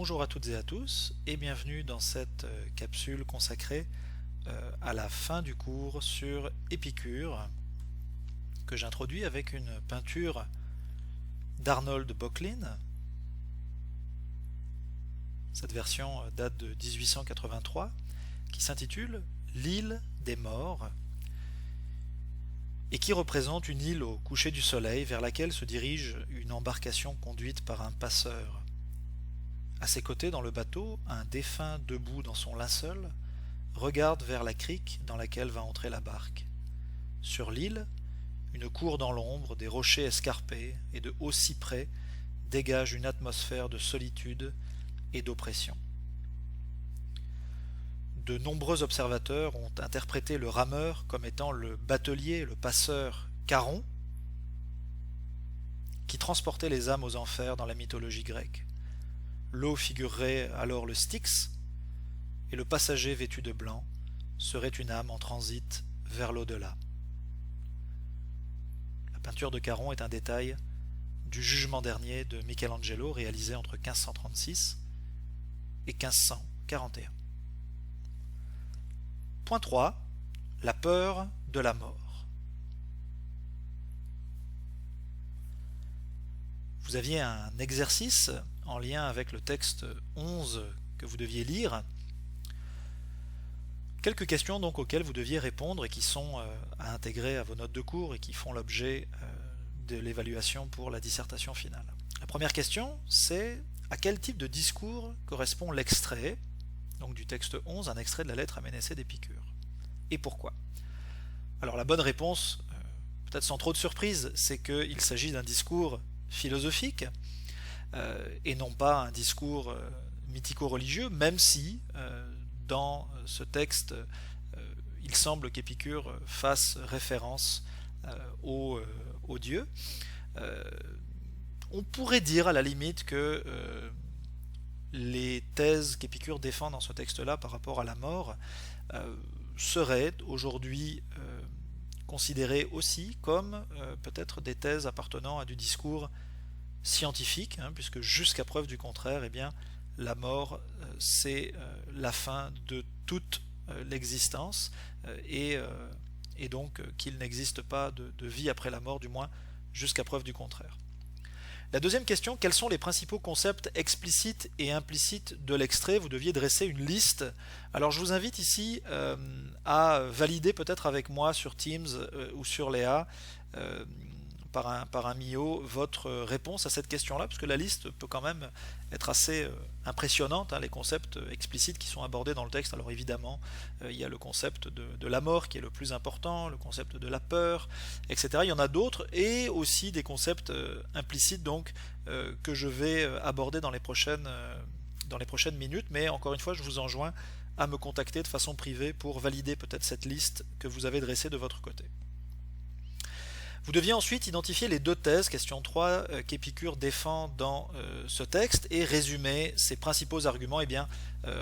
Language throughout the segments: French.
Bonjour à toutes et à tous et bienvenue dans cette capsule consacrée à la fin du cours sur Épicure que j'introduis avec une peinture d'Arnold Böcklin. Cette version date de 1883 qui s'intitule L'île des morts et qui représente une île au coucher du soleil vers laquelle se dirige une embarcation conduite par un passeur. À ses côtés dans le bateau, un défunt debout dans son linceul regarde vers la crique dans laquelle va entrer la barque. Sur l'île, une cour dans l'ombre, des rochers escarpés et de hauts cyprès dégage une atmosphère de solitude et d'oppression. De nombreux observateurs ont interprété le rameur comme étant le batelier, le passeur Charon, qui transportait les âmes aux enfers dans la mythologie grecque. L'eau figurerait alors le Styx, et le passager vêtu de blanc serait une âme en transit vers l'au-delà. La peinture de Charon est un détail du Jugement dernier de Michelangelo réalisé entre 1536 et 1541. Point 3. La peur de la mort. Vous aviez un exercice en lien avec le texte 11 que vous deviez lire. Quelques questions donc auxquelles vous deviez répondre et qui sont à intégrer à vos notes de cours et qui font l'objet de l'évaluation pour la dissertation finale. La première question, c'est à quel type de discours correspond l'extrait, donc du texte 11, un extrait de la lettre à Ménécée d'Épicure. Et pourquoi? Alors la bonne réponse, peut-être sans trop de surprise, c'est qu'il s'agit d'un discours philosophique et non pas un discours mythico-religieux, même si dans ce texte il semble qu'Épicure fasse référence aux dieux. On pourrait dire à la limite que les thèses qu'Épicure défend dans ce texte-là par rapport à la mort seraient aujourd'hui considérées aussi comme peut-être des thèses appartenant à du discours scientifique, puisque jusqu'à preuve du contraire, eh bien, la mort c'est la fin de toute l'existence et donc qu'il n'existe pas de vie après la mort, du moins jusqu'à preuve du contraire. La deuxième question, quels sont les principaux concepts explicites et implicites de l'extrait? Vous deviez dresser une liste. Alors je vous invite ici à valider peut-être avec moi sur Teams ou sur Léa par un MIO votre réponse à cette question-là, parce que la liste peut quand même être assez impressionnante, les concepts explicites qui sont abordés dans le texte. Alors évidemment, il y a le concept de la mort qui est le plus important, le concept de la peur, etc. Il y en a d'autres, et aussi des concepts implicites donc que je vais aborder dans les prochaines minutes, mais encore une fois, je vous enjoins à me contacter de façon privée pour valider peut-être cette liste que vous avez dressée de votre côté. Vous deviez ensuite identifier les deux thèses, question 3, qu'Épicure défend dans ce texte et résumer ses principaux arguments. Eh bien,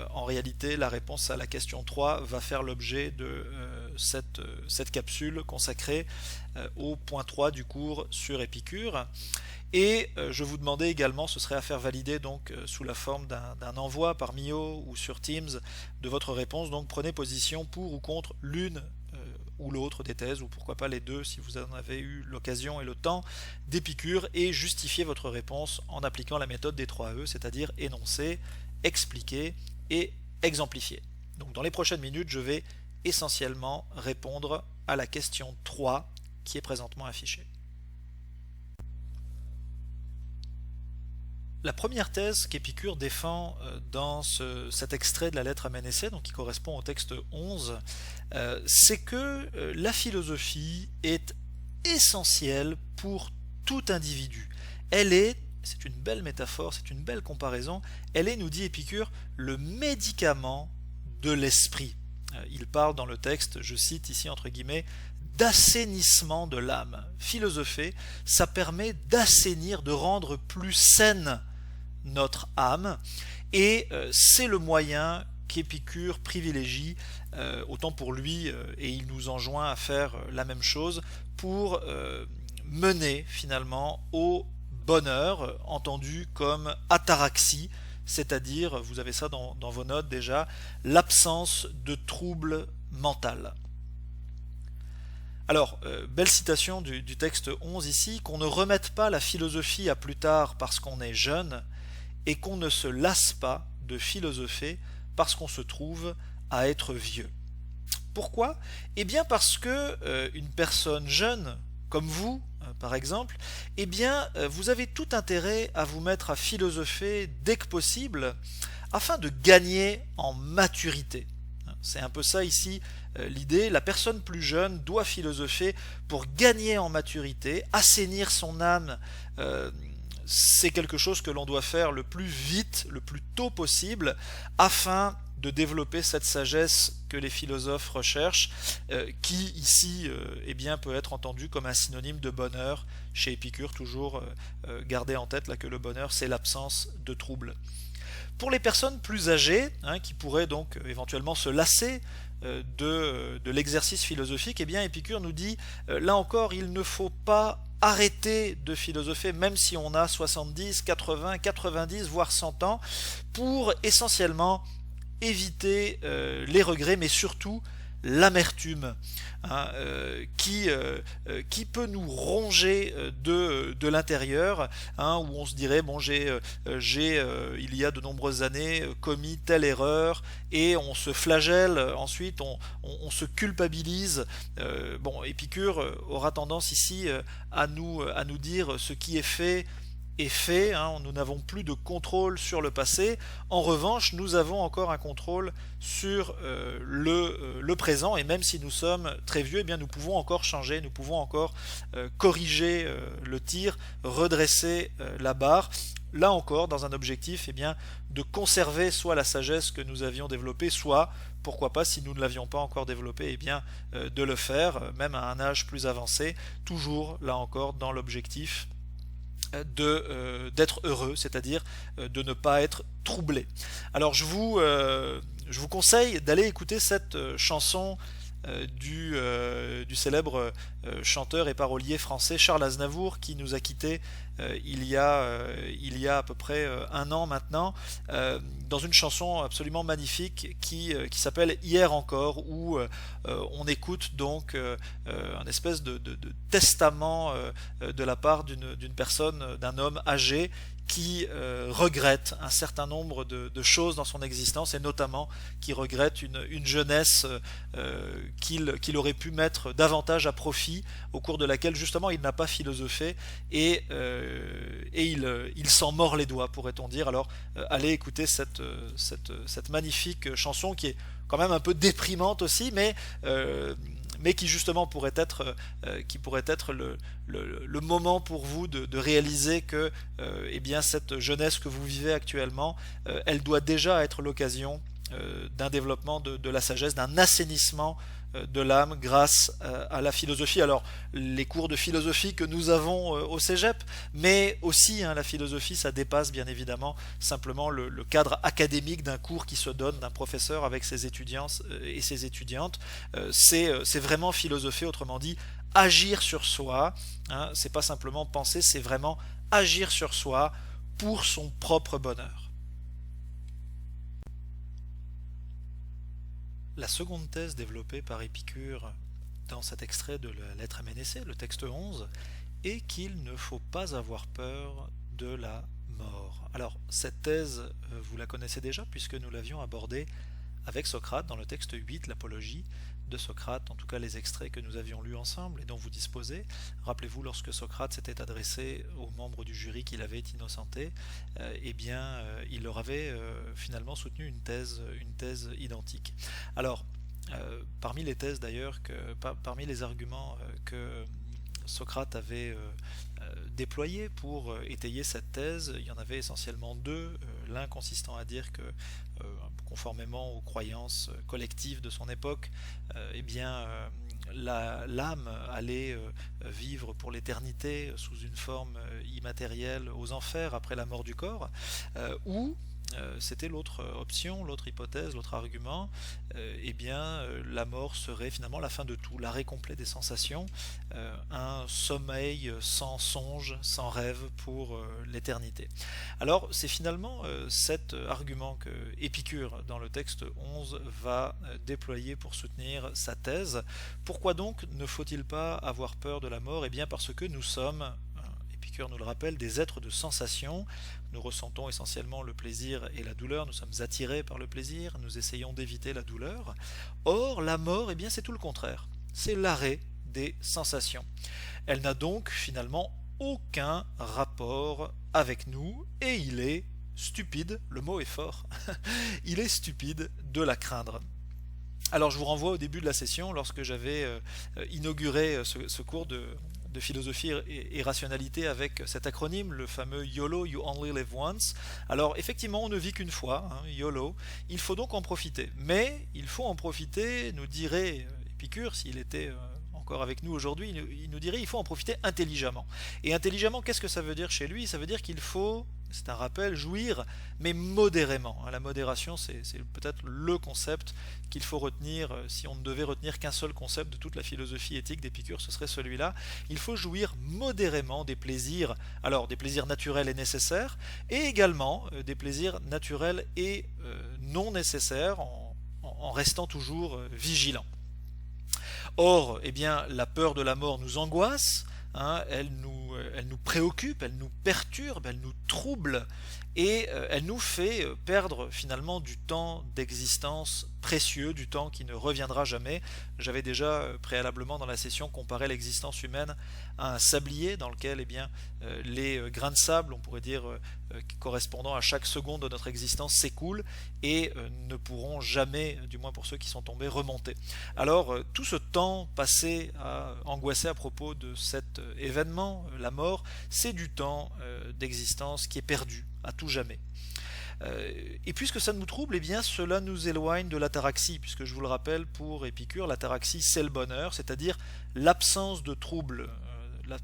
en réalité, la réponse à la question 3 va faire l'objet de cette capsule consacrée au point 3 du cours sur Épicure. Et je vous demandais également, ce serait à faire valider donc sous la forme d'un envoi par MIO ou sur Teams de votre réponse. Donc prenez position pour ou contre l'une ou l'autre des thèses, ou pourquoi pas les deux si vous en avez eu l'occasion et le temps d'Épicure, et justifiez votre réponse en appliquant la méthode des 3 E, c'est-à-dire énoncer, expliquer et exemplifier. Donc dans les prochaines minutes, je vais essentiellement répondre à la question 3 qui est présentement affichée. La première thèse qu'Épicure défend dans cet extrait de la lettre à Ménécée, donc qui correspond au texte 11, c'est que la philosophie est essentielle pour tout individu. Elle est, c'est une belle métaphore, c'est une belle comparaison, elle est, nous dit Épicure, le médicament de l'esprit. Il parle dans le texte, je cite ici entre guillemets, d'assainissement de l'âme. Philosopher, ça permet d'assainir, de rendre plus saine notre âme, et c'est le moyen qu'Épicure privilégie, autant pour lui, et il nous enjoint à faire la même chose, pour mener finalement au bonheur, entendu comme ataraxie, c'est-à-dire, vous avez ça dans vos notes déjà, l'absence de trouble mental. Alors, belle citation du texte 11 ici, qu'on ne remette pas la philosophie à plus tard parce qu'on est jeune, et qu'on ne se lasse pas de philosopher parce qu'on se trouve à être vieux. Pourquoi? Eh bien parce que une personne jeune, comme vous, par exemple, eh bien vous avez tout intérêt à vous mettre à philosopher dès que possible, afin de gagner en maturité. C'est un peu ça ici l'idée. La personne plus jeune doit philosopher pour gagner en maturité, assainir son âme. C'est quelque chose que l'on doit faire le plus vite, le plus tôt possible, afin de développer cette sagesse que les philosophes recherchent, qui ici eh bien, peut être entendue comme un synonyme de bonheur. Chez Épicure, toujours garder en tête là, que le bonheur, c'est l'absence de trouble. Pour les personnes plus âgées, qui pourraient donc éventuellement se lasser de l'exercice philosophique, eh bien Épicure nous dit, là encore, il ne faut pas arrêter de philosopher, même si on a 70, 80, 90, voire 100 ans, pour essentiellement éviter les regrets, mais surtout l'amertume, qui peut nous ronger de l'intérieur, où on se dirait bon j'ai il y a de nombreuses années commis telle erreur, et on se flagelle, ensuite on se culpabilise. Bon, Épicure aura tendance ici à nous dire ce qui est fait, nous n'avons plus de contrôle sur le passé. En revanche, nous avons encore un contrôle sur le présent, et même si nous sommes très vieux, eh bien nous pouvons encore changer, nous pouvons encore corriger le tir, redresser la barre. Là encore, dans un objectif de conserver soit la sagesse que nous avions développée, soit, pourquoi pas, si nous ne l'avions pas encore développée, de le faire, même à un âge plus avancé, toujours, là encore, dans l'objectif d'être heureux, c'est-à-dire de ne pas être troublé. Alors je vous conseille d'aller écouter cette chanson du célèbre chanteur et parolier français Charles Aznavour, qui nous a quittés il y a à peu près un an maintenant, dans une chanson absolument magnifique qui s'appelle Hier encore, où on écoute donc un espèce de testament de la part d'une personne, d'un homme âgé, qui regrette un certain nombre de choses dans son existence, et notamment qui regrette une jeunesse qu'il aurait pu mettre davantage à profit, au cours de laquelle justement il n'a pas philosophé, et il s'en mord les doigts, pourrait-on dire. Alors allez écouter cette magnifique chanson, qui est quand même un peu déprimante aussi, mais qui justement pourrait être le moment pour vous de réaliser que eh bien cette jeunesse que vous vivez actuellement, elle doit déjà être l'occasion d'un développement de la sagesse, d'un assainissement de l'âme grâce à la philosophie. Alors les cours de philosophie que nous avons au cégep, mais aussi la philosophie, ça dépasse bien évidemment simplement le cadre académique d'un cours qui se donne d'un professeur avec ses étudiants et ses étudiantes. C'est vraiment philosopher, autrement dit agir sur soi, c'est pas simplement penser, c'est vraiment agir sur soi pour son propre bonheur. La seconde thèse développée par Épicure dans cet extrait de la lettre à Ménécée, le texte 11, est qu'il ne faut pas avoir peur de la mort. Alors, cette thèse, vous la connaissez déjà, puisque nous l'avions abordée avec Socrate dans le texte 8, l'Apologie de Socrate, en tout cas les extraits que nous avions lus ensemble et dont vous disposez. Rappelez-vous, lorsque Socrate s'était adressé aux membres du jury qu'il avait innocentés, il leur avait finalement soutenu une thèse identique. Alors, parmi les thèses d'ailleurs, parmi les arguments que Socrate avait déployés pour étayer cette thèse, il y en avait essentiellement deux. L'un consistant à dire que, conformément aux croyances collectives de son époque, l'âme allait vivre pour l'éternité sous une forme immatérielle aux enfers après la mort du corps, ou c'était l'autre option, l'autre hypothèse, l'autre argument, la mort serait finalement la fin de tout, l'arrêt complet des sensations, un sommeil sans songe, sans rêve pour l'éternité. Alors c'est finalement cet argument que Épicure dans le texte 11 va déployer pour soutenir sa thèse. Pourquoi donc ne faut-il pas avoir peur de la mort? Eh bien parce que nous sommes, Épicure nous le rappelle, des êtres de sensation. Nous ressentons essentiellement le plaisir et la douleur, nous sommes attirés par le plaisir, nous essayons d'éviter la douleur. Or, la mort, eh bien, c'est tout le contraire. C'est l'arrêt des sensations. Elle n'a donc finalement aucun rapport avec nous et il est stupide, le mot est fort, il est stupide de la craindre. Alors je vous renvoie au début de la session lorsque j'avais inauguré ce cours de philosophie et rationalité avec cet acronyme, le fameux YOLO, You Only Live Once. Alors effectivement, on ne vit qu'une fois, hein, YOLO, il faut donc en profiter. Mais il faut en profiter, nous dirait Épicure, s'il était encore avec nous aujourd'hui, il nous dirait il faut en profiter intelligemment. Et intelligemment, qu'est-ce que ça veut dire chez lui? Ça veut dire qu'il faut, c'est un rappel, jouir, mais modérément. La modération, c'est peut-être le concept qu'il faut retenir. Si on ne devait retenir qu'un seul concept de toute la philosophie éthique d'Épicure, ce serait celui-là. Il faut jouir modérément des plaisirs, alors des plaisirs naturels et nécessaires, et également des plaisirs naturels et non nécessaires, en restant toujours vigilant. Or, eh bien, la peur de la mort nous angoisse, hein, elle nous préoccupe, elle nous perturbe, elle nous trouble, et elle nous fait perdre finalement du temps d'existence précieux, du temps qui ne reviendra jamais. J'avais déjà préalablement dans la session comparé l'existence humaine à un sablier dans lequel les grains de sable, on pourrait dire correspondant à chaque seconde de notre existence, s'écoulent et ne pourront jamais, du moins pour ceux qui sont tombés, remonter. Alors tout ce temps passé à angoisser à propos de cet événement, la mort, c'est du temps d'existence qui est perdu à tout jamais. Et puisque ça nous trouble, eh bien cela nous éloigne de l'ataraxie, puisque je vous le rappelle, pour Épicure, l'ataraxie c'est le bonheur, c'est-à-dire l'absence de trouble.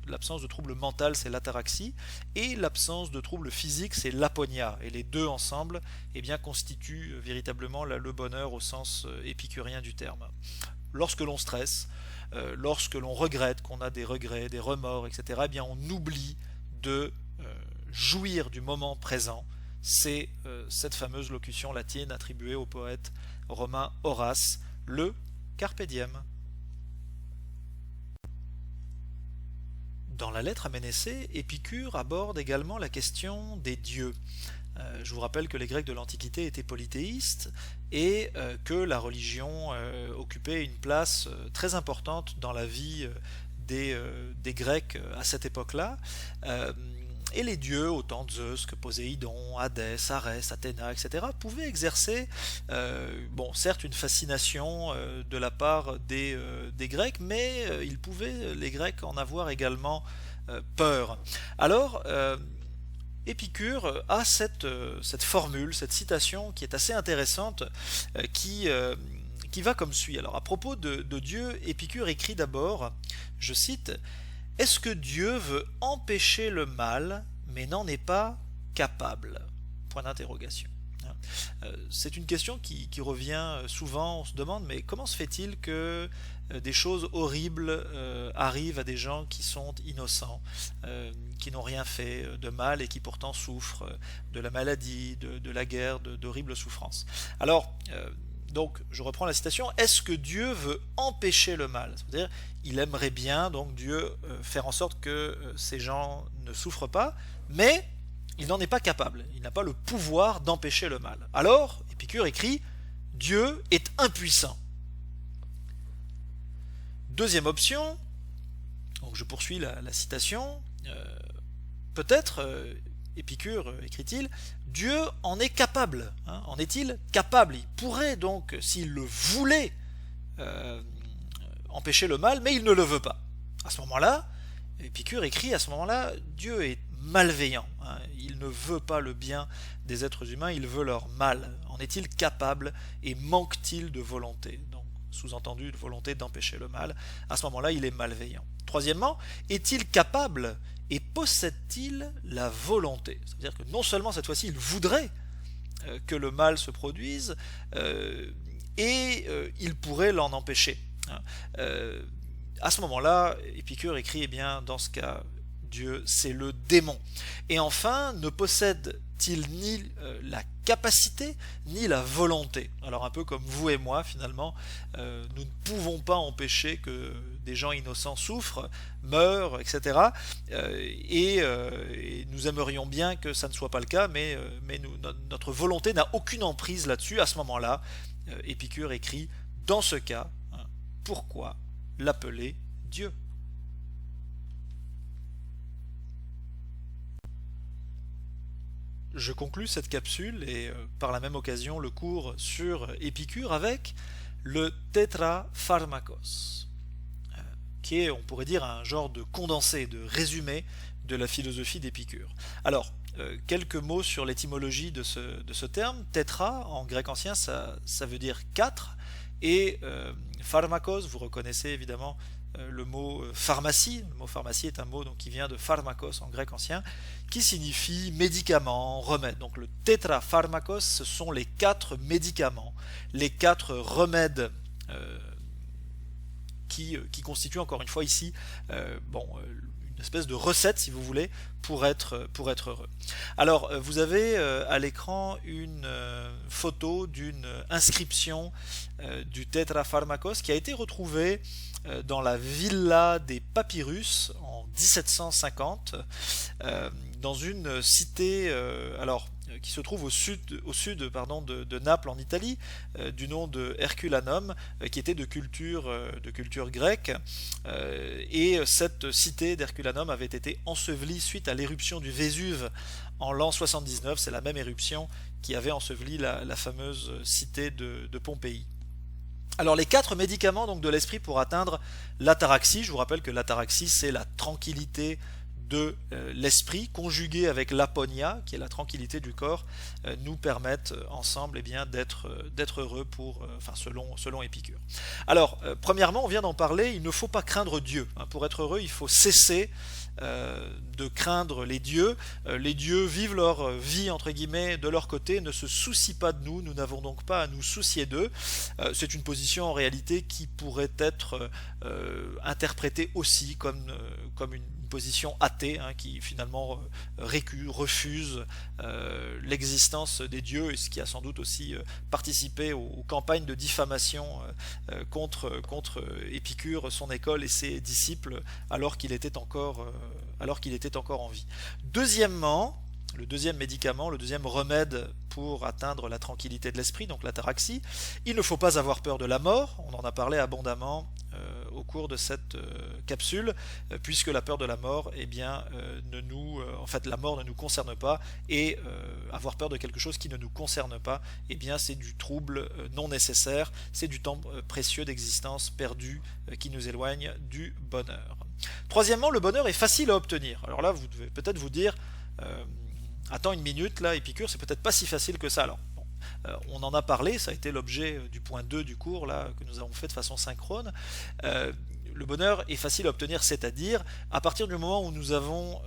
L'absence de trouble mental, c'est l'ataraxie, et l'absence de trouble physique, c'est l'aponia. Et les deux ensemble eh bien, constituent véritablement le bonheur au sens épicurien du terme. Lorsque l'on stresse, lorsque l'on regrette, qu'on a des regrets, des remords, etc., eh bien, on oublie de jouir du moment présent. C'est cette fameuse locution latine attribuée au poète romain Horace, le carpe diem. Dans la lettre à Ménécée, Épicure aborde également la question des dieux. Je vous rappelle que les Grecs de l'Antiquité étaient polythéistes et que la religion occupait une place très importante dans la vie des Grecs à cette époque-là. Et les dieux, autant Zeus que Poséidon, Hadès, Arès, Athéna, etc., pouvaient exercer, certes une fascination de la part des Grecs, mais ils pouvaient, les Grecs, en avoir également peur. Alors, Épicure a cette formule, cette citation qui est assez intéressante, qui va comme suit. Alors, à propos de Dieu, Épicure écrit d'abord, je cite, « Est-ce que Dieu veut empêcher le mal, mais n'en est pas capable ?» Point d'interrogation. C'est une question qui revient souvent, on se demande, mais comment se fait-il que des choses horribles arrivent à des gens qui sont innocents, qui n'ont rien fait de mal et qui pourtant souffrent de la maladie, de la guerre, d'horribles souffrances. Alors, donc, je reprends la citation, est-ce que Dieu veut empêcher le mal? C'est-à-dire, il aimerait bien, donc Dieu, faire en sorte que ces gens ne souffrent pas, mais il n'en est pas capable, il n'a pas le pouvoir d'empêcher le mal. Alors, Épicure écrit, Dieu est impuissant. Deuxième option, donc je poursuis la citation, peut-être, Épicure, écrit-il, Dieu en est capable. Hein, en est-il capable? Il pourrait donc, s'il le voulait, empêcher le mal, mais il ne le veut pas. À ce moment-là, Épicure écrit, à ce moment-là, Dieu est malveillant. Hein, il ne veut pas le bien des êtres humains, il veut leur mal. En est-il capable et manque-t-il de volonté? Donc, sous-entendu, de volonté d'empêcher le mal. À ce moment-là, il est malveillant. Troisièmement, est-il capable et possède-t-il la volonté? C'est-à-dire que non seulement cette fois-ci il voudrait que le mal se produise, et il pourrait l'en empêcher. À ce moment-là, Épicure écrit, eh bien, dans ce cas, Dieu, c'est le démon. Et enfin, ne possède-t-il ni la capacité, ni la volonté? Alors un peu comme vous et moi, finalement, nous ne pouvons pas empêcher que des gens innocents souffrent, meurent, etc. Et nous aimerions bien que ça ne soit pas le cas, mais notre volonté n'a aucune emprise là-dessus. À ce moment-là, Épicure écrit, dans ce cas, hein, pourquoi l'appeler Dieu? Je conclus cette capsule et par la même occasion le cours sur Épicure avec le tétrapharmakos, qui est, on pourrait dire, un genre de condensé, de résumé de la philosophie d'Épicure. Alors, quelques mots sur l'étymologie de ce terme. Tétra, en grec ancien, ça veut dire 4, et pharmakos, vous reconnaissez évidemment le mot pharmacie. Le mot pharmacie est un mot donc, qui vient de pharmakos en grec ancien, qui signifie médicament, remède. Donc le tétrapharmakos, ce sont les 4 médicaments, les 4 remèdes qui constituent encore une fois ici une espèce de recette, si vous voulez, pour être heureux. Alors, vous avez à l'écran une photo d'une inscription du tétrapharmakos qui a été retrouvée dans la villa des Papyrus en 1750, dans une cité qui se trouve au sud de Naples en Italie, du nom de Herculanum, qui était de culture grecque, et cette cité d'Herculanum avait été ensevelie suite à l'éruption du Vésuve en l'an 79. C'est la même éruption qui avait enseveli la fameuse cité de Pompéi. Alors les 4 médicaments donc, de l'esprit pour atteindre l'ataraxie, je vous rappelle que l'ataraxie c'est la tranquillité de l'esprit, conjuguée avec l'aponia, qui est la tranquillité du corps, nous permettent ensemble eh bien, d'être heureux selon Épicure. Alors, premièrement, on vient d'en parler, il ne faut pas craindre Dieu. Pour être heureux, il faut cesser de craindre les dieux. Les dieux vivent leur vie, entre guillemets, de leur côté, ne se soucient pas de nous, nous n'avons donc pas à nous soucier d'eux. C'est une position en réalité qui pourrait être interprétée aussi comme une position athée, qui finalement refuse l'existence des dieux, et ce qui a sans doute aussi participé aux campagnes de diffamation contre Épicure, son école et ses disciples, alors qu'il était encore en vie. Deuxièmement, le deuxième médicament, le deuxième remède pour atteindre la tranquillité de l'esprit, donc l'ataraxie, il ne faut pas avoir peur de la mort. On en a parlé abondamment au cours de cette capsule, puisque la peur de la mort, eh bien, la mort ne nous concerne pas, et avoir peur de quelque chose qui ne nous concerne pas, eh bien, c'est du trouble non nécessaire, c'est du temps précieux d'existence perdu qui nous éloigne du bonheur. Troisièmement, le bonheur est facile à obtenir. Alors là, vous devez peut-être vous dire, attends une minute, là, Épicure, c'est peut-être pas si facile que ça. Alors, on en a parlé, ça a été l'objet du point 2 du cours là, que nous avons fait de façon synchrone. Le bonheur est facile à obtenir, c'est-à-dire à partir du moment où nous avons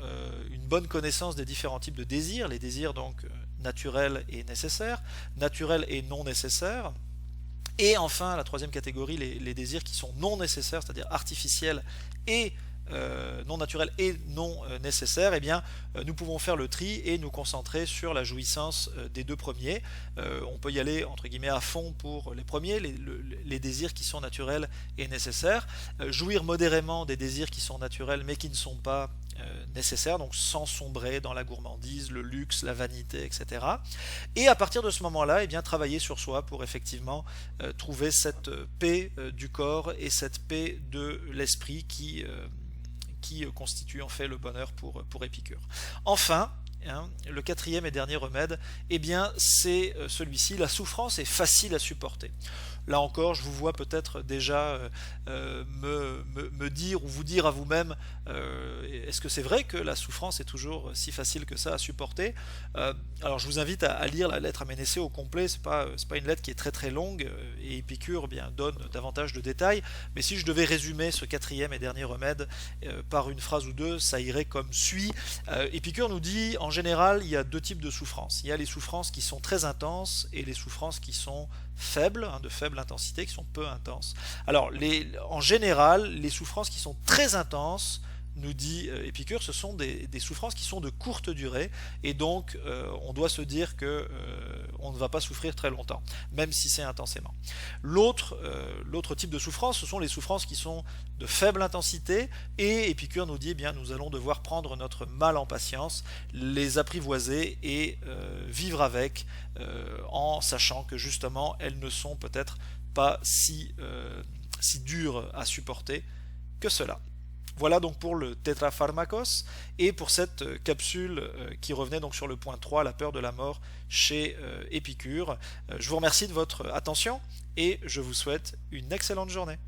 une bonne connaissance des différents types de désirs, les désirs donc naturels et nécessaires, naturels et non nécessaires, et enfin la troisième catégorie, les désirs qui sont non nécessaires, c'est-à-dire artificiels et non naturel et non nécessaire, eh bien, nous pouvons faire le tri et nous concentrer sur la jouissance des deux premiers. On peut y aller entre guillemets à fond pour les premiers, les désirs qui sont naturels et nécessaires, jouir modérément des désirs qui sont naturels mais qui ne sont pas nécessaires, donc sans sombrer dans la gourmandise, le luxe, la vanité, etc. Et à partir de ce moment-là, eh bien, travailler sur soi pour effectivement trouver cette paix du corps et cette paix de l'esprit qui constitue en fait le bonheur pour Épicure. Enfin, le quatrième et dernier remède, eh bien, c'est celui-ci, la souffrance est facile à supporter. Là encore, je vous vois peut-être déjà me dire ou vous dire à vous-même, est-ce que c'est vrai que la souffrance est toujours si facile que ça à supporter? Alors je vous invite à lire la lettre à Ménécée au complet, c'est pas une lettre qui est très très longue, et Épicure bien, donne davantage de détails, mais si je devais résumer ce quatrième et dernier remède par une phrase ou deux, ça irait comme suit. Épicure nous dit, en général, il y a deux types de souffrances. Il y a les souffrances qui sont très intenses et les souffrances qui sont faibles, de faible intensité, qui sont peu intenses. Alors, en général, les souffrances qui sont très intenses, nous dit Épicure, ce sont des souffrances qui sont de courte durée, et donc on doit se dire que on ne va pas souffrir très longtemps, même si c'est intensément. L'autre type de souffrance, ce sont les souffrances qui sont de faible intensité, et Épicure nous dit, eh bien, nous allons devoir prendre notre mal en patience, les apprivoiser et vivre avec, en sachant que justement elles ne sont peut-être pas si dures à supporter que cela. Voilà donc pour le tétrapharmakos et pour cette capsule qui revenait donc sur le point 3, la peur de la mort chez Épicure. Je vous remercie de votre attention et je vous souhaite une excellente journée.